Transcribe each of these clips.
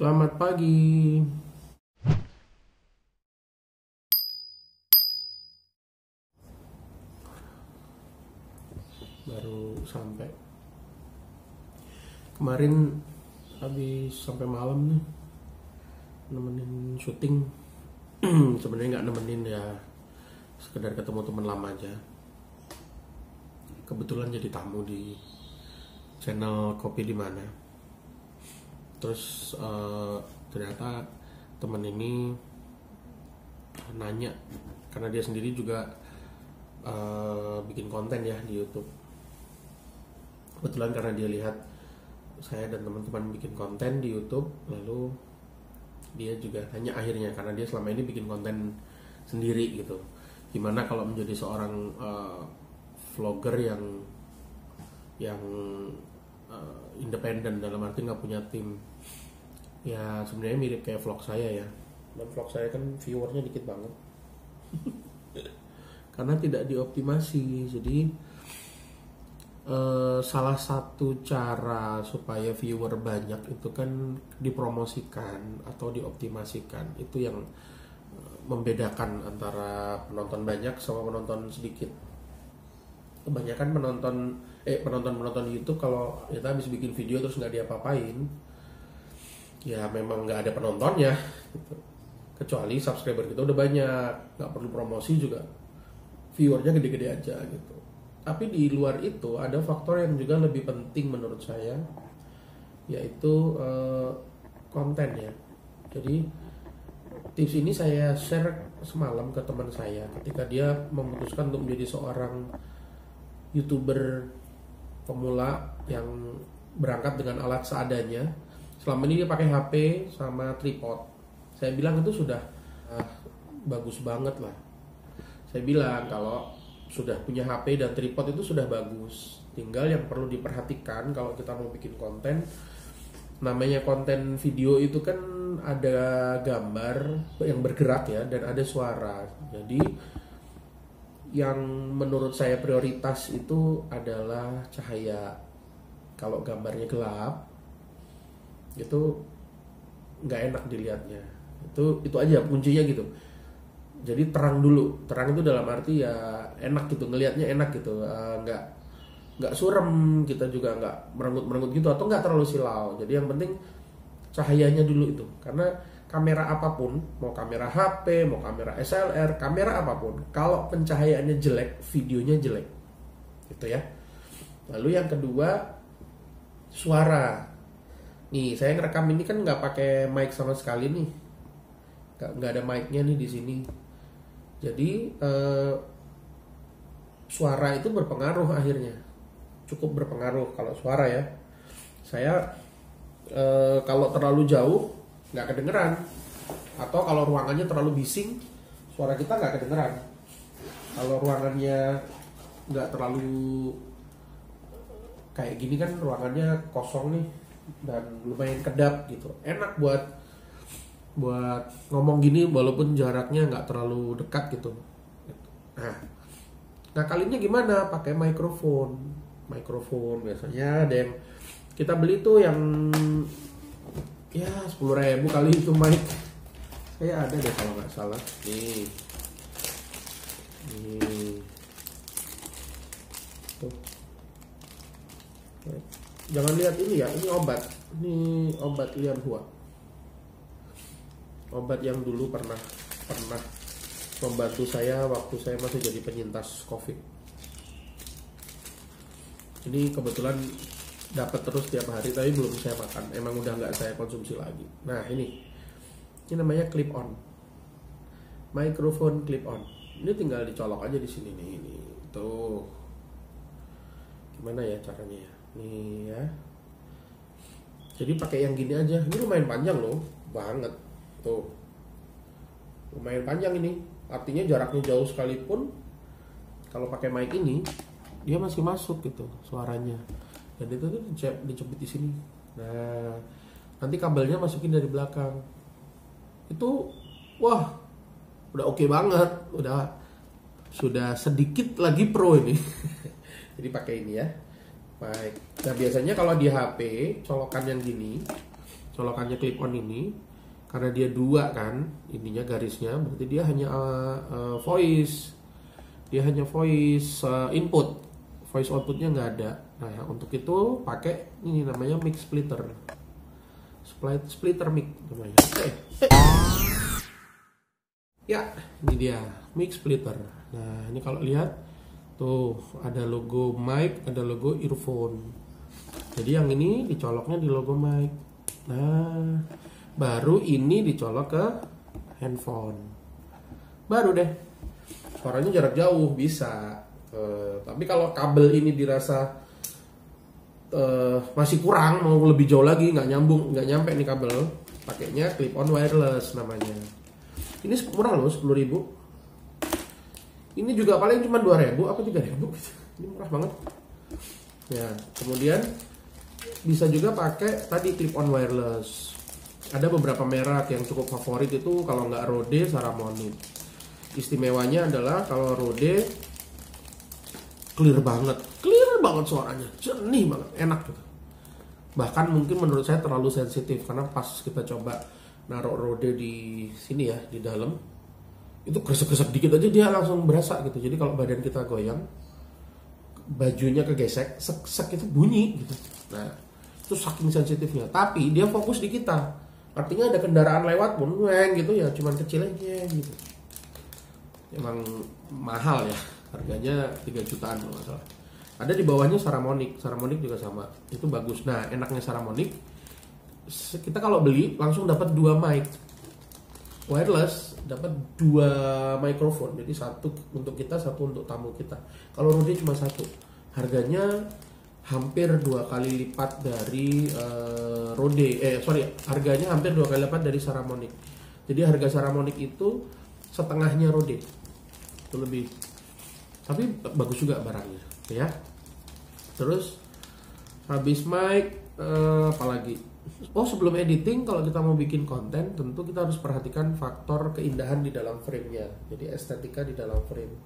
Selamat pagi. Baru sampai. Kemarin habis sampai malam nih nemenin syuting. Sebenarnya nggak nemenin ya, sekedar ketemu teman lama aja. Kebetulan jadi tamu di channel Kopi di Mana. Terus ternyata teman ini nanya, karena dia sendiri juga bikin konten ya di YouTube. Kebetulan karena dia lihat saya dan teman-teman bikin konten di YouTube, lalu dia juga nanya akhirnya, karena dia selama ini bikin konten sendiri gitu. Gimana kalau menjadi seorang vlogger yang independen, dalam arti nggak punya tim. Ya sebenarnya mirip kayak vlog saya ya. Dan vlog saya kan viewernya dikit banget. Karena tidak dioptimasi. Jadi salah satu cara supaya viewer banyak itu kan dipromosikan atau dioptimasikan. Itu yang membedakan antara penonton banyak sama penonton sedikit. Kebanyakan penonton YouTube, kalau kita habis bikin video terus nggak diapa-apain, ya memang nggak ada penontonnya gitu. Kecuali subscriber kita udah banyak, nggak perlu promosi juga viewernya gede-gede aja gitu. Tapi di luar itu ada faktor yang juga lebih penting menurut saya, yaitu konten ya. Jadi tips ini saya share semalam ke teman saya ketika dia memutuskan untuk menjadi seorang YouTuber pemula yang berangkat dengan alat seadanya. Selama ini dia pakai HP sama tripod. Saya bilang itu sudah bagus banget lah. Saya bilang kalau sudah punya HP dan tripod itu sudah bagus. Tinggal yang perlu diperhatikan kalau kita mau bikin konten, namanya konten video itu kan ada gambar yang bergerak ya, dan ada suara. Jadi yang menurut saya prioritas itu adalah cahaya. Kalau gambarnya gelap itu nggak enak dilihatnya. Itu aja kuncinya gitu. Jadi terang dulu. Terang itu dalam arti ya enak gitu, ngelihatnya enak gitu. Nggak surem, kita juga nggak merenggut gitu, atau nggak terlalu silau. Jadi yang penting cahayanya dulu itu. Karena kamera apapun, mau kamera HP, mau kamera SLR, kamera apapun, kalau pencahayaannya jelek, videonya jelek, gitu ya. Lalu yang kedua, suara. Nih, saya ngerekam ini kan nggak pakai mic sama sekali nih, nggak ada mic-nya nih di sini. Jadi suara itu berpengaruh akhirnya, cukup berpengaruh kalau suara ya. Saya kalau terlalu jauh nggak kedengeran, atau kalau ruangannya terlalu bising suara kita nggak kedengeran. Kalau ruangannya nggak terlalu kayak gini kan, ruangannya kosong nih dan lumayan kedap gitu, enak buat ngomong gini walaupun jaraknya nggak terlalu dekat gitu. Nah kalinya gimana? Pakai mikrofon biasanya ada yang kita beli tuh yang ya 10.000 kali itu mic. Saya ada deh kalau nggak salah. Nih. Tuh. Jangan lihat ini ya, ini obat. Ini obat Lianhua. Obat yang dulu pernah membantu saya waktu saya masih jadi penyintas COVID. Ini kebetulan dapat terus tiap hari, tapi belum saya makan. Emang udah nggak saya konsumsi lagi. Nah ini namanya clip on, microphone clip on. Ini tinggal dicolok aja di sini nih, ini tuh. Gimana ya caranya ya? Nih ya. Jadi pakai yang gini aja. Ini lumayan panjang loh, banget. Tuh, lumayan panjang ini. Artinya jaraknya jauh sekalipun, kalau pakai mic ini dia masih masuk gitu suaranya. Dan itu tuh dijepit di sini. Nah, nanti kabelnya masukin dari belakang. Itu wah, udah oke banget. Sudah sedikit lagi pro ini. Jadi pakai ini ya. Baik. Nah, biasanya kalau di HP colokan yang gini, colokannya clip on ini, karena dia dua kan ininya garisnya, berarti dia hanya voice, input, voice outputnya nggak ada. Nah untuk itu pakai ini namanya mic splitter, splitter mic namanya. Ya ini dia mic splitter. Nah ini kalau lihat tuh ada logo mic, ada logo earphone. Jadi yang ini dicoloknya di logo mic. Nah baru ini dicolok ke handphone. Baru deh suaranya jarak jauh bisa. Tapi kalau kabel ini dirasa masih kurang, mau lebih jauh lagi, nggak nyampe nih kabel, pakainya clip on wireless namanya. Ini murah loh, 10.000. Ini juga paling cuma 2.000 apa 3.000. Ini murah banget. Ya, kemudian bisa juga pakai tadi clip on wireless. Ada beberapa merek yang cukup favorit itu, kalau nggak Rode, Saramonic. Istimewanya adalah kalau Rode clear banget suaranya, jernih banget, enak gitu. Bahkan mungkin menurut saya terlalu sensitif, karena pas kita coba naruh Rode di sini ya, di dalam, itu gesek-gesek dikit aja dia langsung berasa gitu. Jadi kalau badan kita goyang, bajunya kegesek, sek itu bunyi gitu. Nah itu saking sensitifnya. Tapi dia fokus di kita, artinya ada kendaraan lewat pun weng gitu ya, cuman kecil aja gitu. Emang mahal ya, harganya 3 jutaan kalau nggak salah. Ada di bawahnya Saramonic juga sama, itu bagus. Nah enaknya Saramonic, kita kalau beli langsung dapat 2 mic wireless, dapat 2 mikrofon, jadi satu untuk kita, satu untuk tamu kita. Kalau Rode cuma satu, harganya hampir 2 kali lipat dari harganya hampir 2 kali lipat dari Saramonic. Jadi harga Saramonic itu setengahnya Rode, itu lebih. Tapi bagus juga barangnya ya. Terus habis mic apalagi, sebelum editing, kalau kita mau bikin konten, tentu kita harus perhatikan faktor keindahan di dalam frame-nya. Jadi estetika di dalam frame.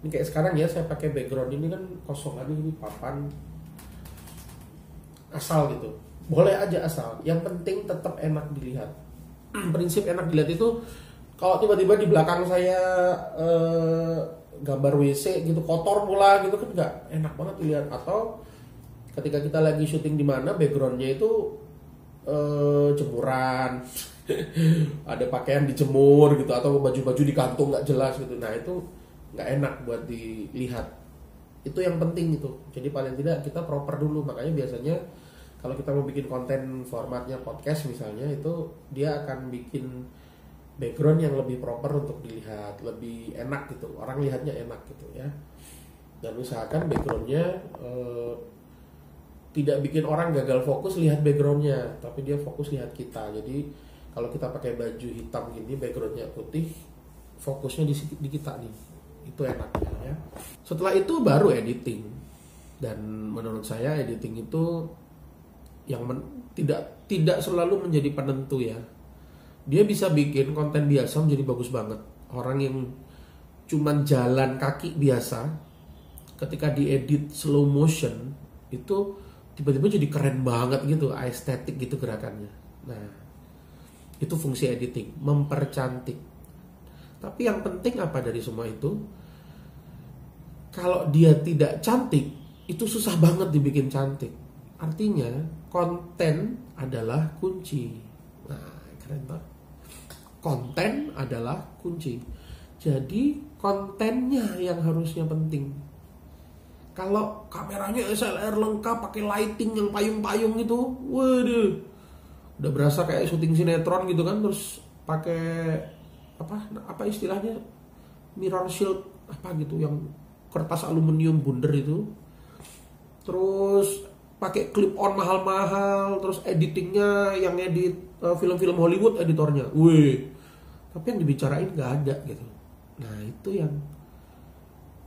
Ini kayak sekarang ya, saya pakai background ini kan kosongan, ini papan asal gitu, boleh aja asal, yang penting tetap enak dilihat. Prinsip enak dilihat itu, kalau tiba-tiba di belakang saya gambar WC gitu, kotor pula gitu kan nggak enak banget dilihat. Atau ketika kita lagi syuting di mana, backgroundnya itu jemuran, ada pakaian dijemur gitu, atau baju-baju digantung nggak jelas gitu. Nah itu nggak enak buat dilihat. Itu yang penting itu. Jadi paling tidak kita proper dulu. Makanya biasanya kalau kita mau bikin konten formatnya podcast misalnya, itu dia akan bikin background yang lebih proper untuk dilihat, lebih enak gitu, orang lihatnya enak gitu ya. Dan usahakan backgroundnya tidak bikin orang gagal fokus lihat backgroundnya, tapi dia fokus lihat kita. Jadi kalau kita pakai baju hitam gini, backgroundnya putih, fokusnya di kita nih, itu enaknya ya. Setelah itu baru editing. Dan menurut saya editing itu yang tidak selalu menjadi penentu ya. Dia bisa bikin konten biasa menjadi bagus banget. Orang yang cuman jalan kaki biasa, ketika diedit slow motion, itu tiba-tiba jadi keren banget gitu, estetik gitu gerakannya. Nah, itu fungsi editing, mempercantik. Tapi yang penting apa dari semua itu? Kalau dia tidak cantik, itu susah banget dibikin cantik. Artinya, konten adalah kunci. Nah, keren banget. Konten adalah kunci. Jadi kontennya yang harusnya penting. Kalau kameranya SLR lengkap, pakai lighting yang payung-payung itu, waduh, udah berasa kayak syuting sinetron gitu kan. Terus pakai apa istilahnya, mirror shield apa gitu, yang kertas aluminium bundar itu. Terus pakai clip on mahal-mahal, terus editingnya yang edit film-film Hollywood editornya, wih. Tapi yang dibicarain nggak ada gitu. Nah itu yang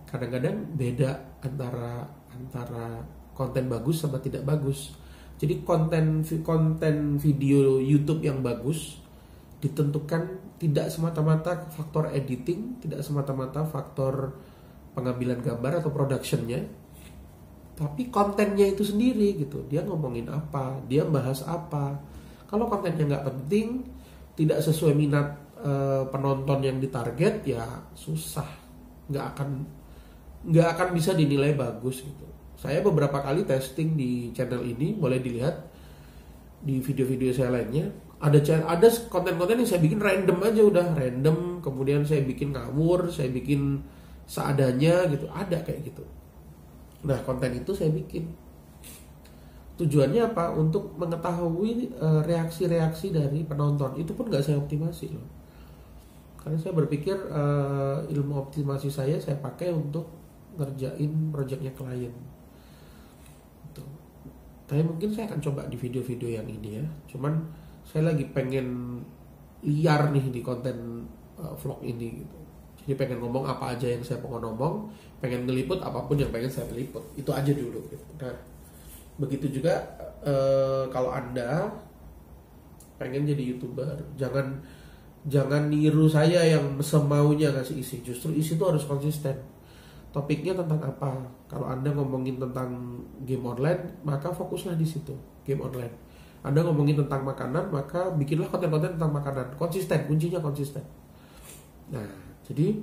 kadang-kadang beda antara konten bagus sama tidak bagus. Jadi konten video YouTube yang bagus ditentukan tidak semata-mata faktor editing, tidak semata-mata faktor pengambilan gambar atau productionnya, tapi kontennya itu sendiri gitu. Dia ngomongin apa, dia bahas apa. Kalau kontennya nggak penting, tidak sesuai minat penonton yang ditarget, ya susah, nggak akan bisa dinilai bagus gitu. Saya beberapa kali testing di channel ini, boleh dilihat di video-video saya lainnya. Ada konten-konten yang saya bikin random aja, udah random, kemudian saya bikin ngawur, saya bikin seadanya gitu, ada kayak gitu. Nah, konten itu saya bikin tujuannya apa? Untuk mengetahui reaksi-reaksi dari penonton. Itu pun nggak saya optimasi loh, karena saya berpikir ilmu optimasi saya pakai untuk ngerjain projectnya klien gitu. Tapi mungkin saya akan coba di video-video yang ini ya. Cuman saya lagi pengen liar nih di konten vlog ini gitu. Jadi pengen ngomong apa aja yang saya pengen ngomong, pengen ngeliput apapun yang pengen saya liput. Itu aja dulu gitu. Nah, begitu juga kalau Anda pengen jadi YouTuber, jangan niru saya yang semaunya ngasih isi. Justru isi itu harus konsisten. Topiknya tentang apa? Kalau Anda ngomongin tentang game online, maka fokuslah di situ, game online. Anda ngomongin tentang makanan, maka bikinlah konten-konten tentang makanan. Konsisten, kuncinya konsisten. Nah, jadi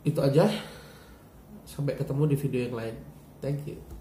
itu aja. Sampai ketemu di video yang lain. Thank you.